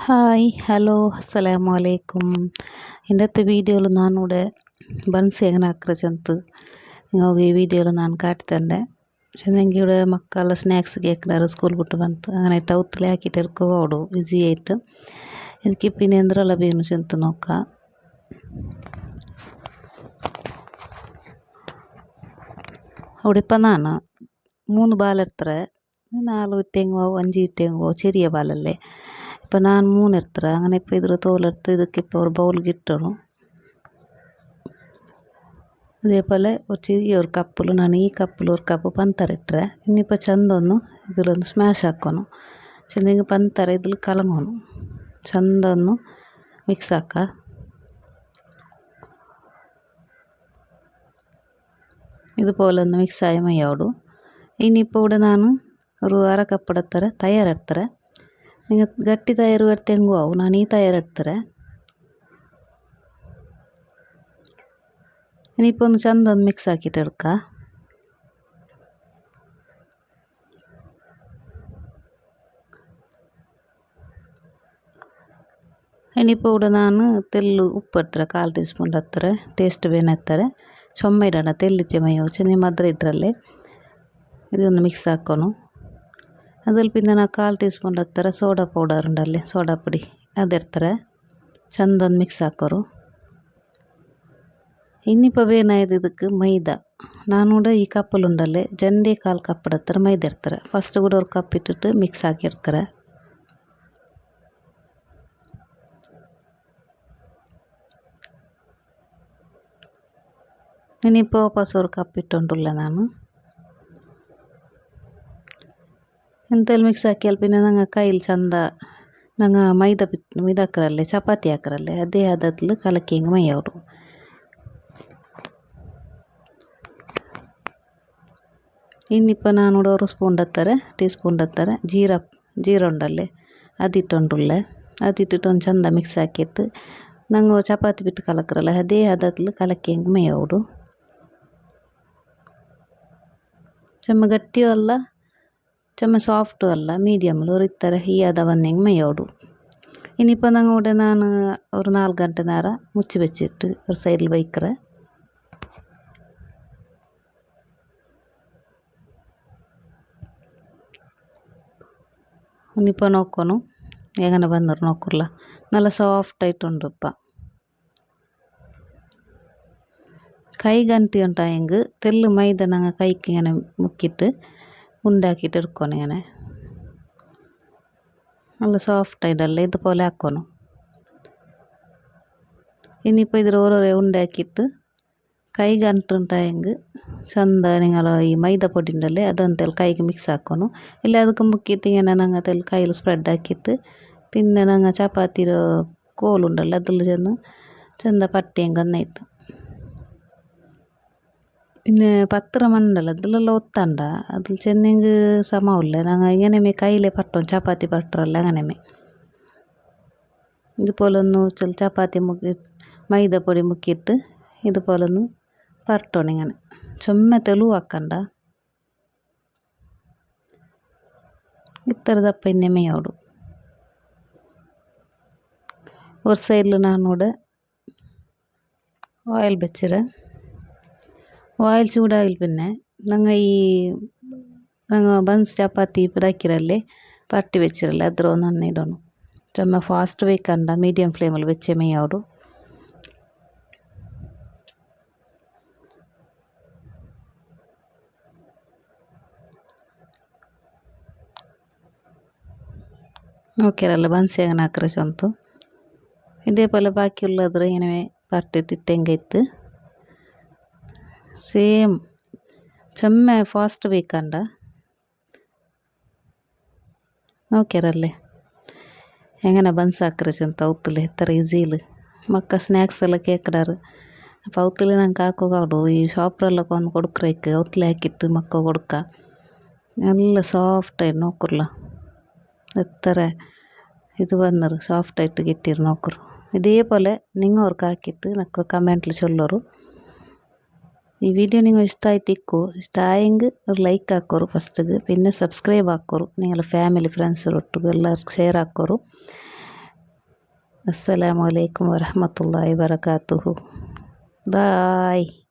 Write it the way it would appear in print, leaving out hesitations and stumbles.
Hi hello അസ്സലാമു അലൈക്കും. ഇന്നത്തെ വീഡിയോയിൽ നാനിവിടെ ബൻസ് എങ്ങനെ ആക്കറച്ചಂತ നിങ്ങൾക്ക് ಈ ವಿಡಿಯೋಲಿ ನಾನು ಕಾಟ್ತಂಡೆ. പക്ഷെ ನನಗೆ ഇവിടെ ಮಕ್ಕಳ ಸ್ನ್ಯಾಕ್ಸ್ ಕೇಳ್ತಾರೆ ಸ್ಕೂಲ್ ಬಿಟ್ಟು ಬಂತು അങ്ങനെ ടൗത്തിലെ ആക്കിയിട്ട് എടുക്കുക ഓടും ഈസി ആയിട്ട്. എനിക്ക് പിന്നെ എന്തെല്ലാം ಬೇನು ചെಂತ നോക്കാം. അവിടെ ഇപ്പം ನಾನು 3 ಬಾಲ್ എടുത്തರೆ 4 ഇട്ടെങ്കോ 5 ഇട്ടെങ്കോ ചെറിയ ബാലല്ലേ. ഇപ്പം ನಾನು 3 എടുത്തರೆ അങ്ങനെ ഇപ്പം ഇದ್ರ തോലെടുത്ത് ഇതിക്കിപ്പോൾ ഒരു ബൗളിൽ ഇട്ടണം. അതേപോലെ ഒരു ചെറിയൊരു കപ്പിൽ ನಾನು ഈ കപ്പിൽ ഒരു കപ്പ് പഞ്ചസാര ഇട്ടರೆ ഇനിയിപ്പോൾ ചಂದൊന്ന് ഇതിലൊന്ന് ಸ್ಮ್ಯಾಶ್ ಹಾಕೋನು. ಚೆಂದ ಪಂಚಸಾರ ഇതിൽ കലങ്ങണം. ചಂದൊന്ന് ಮಿಕ್ಸ್ ಹಾಕ. ഇതുപോലെ ഒന്ന് മിക്സായി മയ്യോಡು. ഇനിയിപ്പോൾ ഇവിടെ ನಾನು ഒരു അര കപ്പ് എടുത്തರೆ തയ്യാറെടുത്തರೆ നിങ്ങൾ ಗಟ್ಟಿ ತಯಾರು എടുത്തെങ്കೋ ആവും. ನಾನು ಈ ತಯಾರು എടുത്തರೆ ഇനിയിപ്പോൾ ഒന്ന് ചಂದ ഒന്ന് മിക്സ് ആക്കിയിട്ട് എടുക്കുക. ഇനിയിപ്പോൾ ഇവിടെ ನಾನು ತೆಲ್ಲು ಉಪ್ಪು ಎತ್ತರ 1/4 ಟೀ ಸ್ಪೂನ್ ಎತ್ತರ ಟೇಸ್ಟ್ ಬೇನೆ ಎತ್ತರ ಚೊಮ್ಮ ಇಡೋಣ ತೆಲ್ಲಿತ್ತೆ ಮೈ ಹೋಚೆ ನೀವು ಮದ್ರ ಇಟ್ಟರಲ್ಲಿ ಇದೊಂದು ಮಿಕ್ಸ್ ಹಾಕೋನು. അതിൽ പിന്നെ ನಾನು 1/4 ಟೀ ಸ್ಪೂನ್ ಎತ್ತರ ಸೋಡಾ ಪೌಡರ್ ಉಂಡಲ್ಲಿ ಸೋಡಾ ಪುಡಿ ಅದೆರ್ತಾರೆ ಚಂದ ಒಂದು ಮಿಕ್ಸ್ ಹಾಕೋರು. ಇನ್ನಿപ്പോൾ ಬೇನಾಯ್ದು ಇದಕ್ಕೆ ಮೈದಾ ನಾನು ಕೂಡ ಈ ಕಪ್ಪಲ್ಲಿ ಉಂಡಲ್ಲಿ ಜಂಡೆ 1/4 ಕಪ್ ಎತ್ತರ ಮೈದಾ ಇರ್ತಾರೆ. ಫಸ್ಟ್ ಕೂಡ ஒரு ಕಪ್ ಇಟ್ಟಿಟ್ಟು ಮಿಕ್ಸ್ ಹಾಕಿರ್ತಾರೆ. ഇനിയിപ്പോൾ ವಾಪಸ್ ഒരു കപ്പ് ഇട്ടുകൊണ്ടുള്ള ನಾನು ಎಂತೆಲ್ಲ ಮಿಕ್ಸ್ ಹಾಕಿಯಲ್ಲಿ പിന്നെ ഞങ്ങൾ കയ്യിൽ ಚಂದ ഞങ്ങൾ മൈദ ಹಾಕರಲ್ಲೇ ಚಪಾತಿ ಹಾಕರಲ್ಲೇ ಅದೇ ಹದത്തിൽ ಕಲಕಿ ಹಿಂಗೆ ಮೈಯೋಡು. ಇನ್ನಿപ്പോൾ ನಾನು ಕೂಡ ഒരു ಸ್ಪೂನ್ ಎತ್ತಾರೆ ಟೀ ಸ್ಪೂನ್ ಎತ್ತಾರೆ ಜೀರ ಉಂಡಲ್ಲೇ ಅದಿಟ್ಟುಂಡುಳ್ಳೆ ಅದಿಟ್ಟಿಟ್ಟು ಒಂದು ಚಂದ ಮಿಕ್ಸ್ ಹಾಕಿತ್ತು ನಂಗೆ ಚಪಾತಿ ಬಿಟ್ಟು ಕಲಕರಲ್ಲ ಅದೇ ಹದത്തിൽ ಕಲಕಿ ಹಿಂಗೆ ಮೈಯೋಡು. ಚೊಮ್ಮ ಗಟ್ಟಿಯೂ ಅಲ್ಲ ಚೊಮ್ಮ ಸಾಫ್ಟು ಅಲ್ಲ ಮೀಡಿಯಮ್ಲು ഒരു ഇത്തര ഈ അത വന്നെങ്കിൽ മയ്യോಡು. ഇനിയിപ്പോൾ ഞങ്ങളുടെ ನಾನು ഒരു 4 ಗಂಟೆ നേരം മുಚ್ಚി വെച്ചിട്ട് ഒരു സൈഡിൽ വയ്ക്കറേ. ഇനിയിപ്പോൾ നോക്കണു എങ്ങനെ ಬಂದರು നോക്കുള്ള നല്ല ಸಾಫ್ಟ್ ആയിട്ടുണ്ട്. ഇപ്പം കൈಗೆ ಅಂಟಿ ಉಂಟಾയെങ്കിൽ ತೆಲ್ಲು ಮೈದಾ ഞങ്ങൾ കൈക്ക് ഇങ്ങനെ മുക്കിയിട്ട് ഉണ്ടാക്കിയിട്ട് എടുക്കണം. ഇങ്ങനെ നല്ല ಸಾಫ್ಟ್ ആയിട്ടല്ലേ ഇതുപോലെ ആക്കണം. ഇനിയിപ്പോൾ ഇതിൽ ഓരോരോ ഉണ്ടാക്കിയിട്ട് കൈಗೆ ಅಂಟುಂಟಾയെങ്കിൽ ಚಂದ നിങ്ങൾ ഈ മൈദ പൊടി ഉണ്ടല്ലേ അതെന്തെല്ലാം കൈಗೆ ಮಿಕ್ಸ್ ಹಾಕೋನು. ಇಲ್ಲ ಅದಕ್ಕೆ ಮುಕ್ಕಿಟ್ಟು ഇങ്ങനെ ഞങ്ങൾ തെൽ കയ്യിൽ സ്പ്രെഡ് ആക്കിയിട്ട് പിന്നെ ഞങ്ങൾ ചപ്പാത്തിയുടെ കോലുണ്ടല്ലോ അതിൽ ചെന്ന് ചಂದ പട്ടിയെങ്കിൽ ഒന്നായിട്ട് പിന്നെ പത്രം ഉണ്ടല്ലോ അതിലെല്ലാം ഒത്തണ്ട അതിൽ ചെന്നെങ്കിൽ സമമില്ല ഞങ്ങൾ ഇങ്ങനെ കയ്യിലെ പട്ടം ചപ്പാത്തി പട്ടറല്ല അങ്ങനെ ഇതുപോലെ ഒന്ന് ചപ്പാത്തി മുക്കി മൈദപ്പൊടി മുക്കിയിട്ട് ഇതുപോലെ ഒന്ന് പരട്ടണം. ഇങ്ങനെ ചുമ്മാ തെളിവാക്കണ്ട ഇത്ര ദപ്പ ഇന്നെ മെയ്യോಡು. ഒരു സൈഡിൽ ഞാനിവിടെ ഓയിൽ വെച്ചിട്ട് ഓയിൽ ചൂടായിൽ പിന്നെ ഞങ്ങൾ ബൻസ് ചപ്പാത്തി ഇതാക്കിരല്ലേ പരട്ടി വെച്ചിരല്ലേ അത്ര ഒന്ന് ഇടണം. ചുമ്മാ ഫാസ്റ്റ് വെക്കണ്ട മീഡിയം ഫ്ലെയിമിൽ വെച്ചേ മെയ്യോಡು. നോക്കിയാലല്ലേ ബൻസ് എങ്ങനെ ആക്കറ ചൊಂತು ഇതേപോലെ ബാക്കിയുള്ളದ್ರ ഇങ്ങനെ പരട്ടിട്ടിട്ട് ಹೆಂಗೈತೆ ಸೇಮ್ ಚೊಮ್ಮೆ ಫಾಸ್ಟ್ ಬೇಕಂಡ നോക്കിയാലല്ലേ എങ്ങനെ ബൻസ് ആക്കറച്ചಂತ ಅವತ್ತಲೆ ಥರ ಈಸಿಲಿ ಮಕ್ಕ ಸ್ನ್ಯಾಕ್ಸ್ ಎಲ್ಲ ಕೇಳ್ಕಡಾರು. അപ്പോൾ ಅವತ್ತಲೆ ನಂಗೆ ಹಾಕೋಗಾಡು ಈ ಶಾಪ್ರೆಲ್ಲ ಕೊಂಡು കൊടുക്കറേക്ക് ಅವತ್ತಲೆ ಹಾಕಿಟ್ಟು ಮಕ್ಕ കൊടുക്ക നല്ല ಸಾಫ್ಟಾಗಿ നോക്കുರ್ಲ എത്ര ഇത് വന്നറ് ಸಾಫ್ಟಾയിട്ട് കിട്ടിയിട്ട് നോക്കുರು. ഇതേപോലെ നിങ്ങവർക്ക് ಹಾಕಿಟ್ಟು നക്ക് കമൻറ്റിൽ ചൊല്ലോರು. ഈ വീഡിയോ നിങ്ങൾ ഇഷ്ടമായിട്ടിക്കോ ഇഷ്ടമായെങ്കിൽ ഒരു ലൈക്ക് ಹಾಕೋರು ಫಸ್ಟಿಗೆ പിന്നെ സബ്സ്ക്രൈബ് ಹಾಕೋರು നിങ്ങളുടെ ಫ್ಯಾಮಿಲಿ ಫ್ರೆಂಡ್ಸರೊಟ್ಟಿಗೆ ಎಲ್ಲರಿಗೂ ಶೇರ್ ಹಾಕೋರು. ಅಸ್ಸಲಾಮು ಅಲೈಕುಮ್ ವರಹಮತುಲ್ಲಾಹಿ ವಬರಕಾತುಹು. ಬಾಯ್.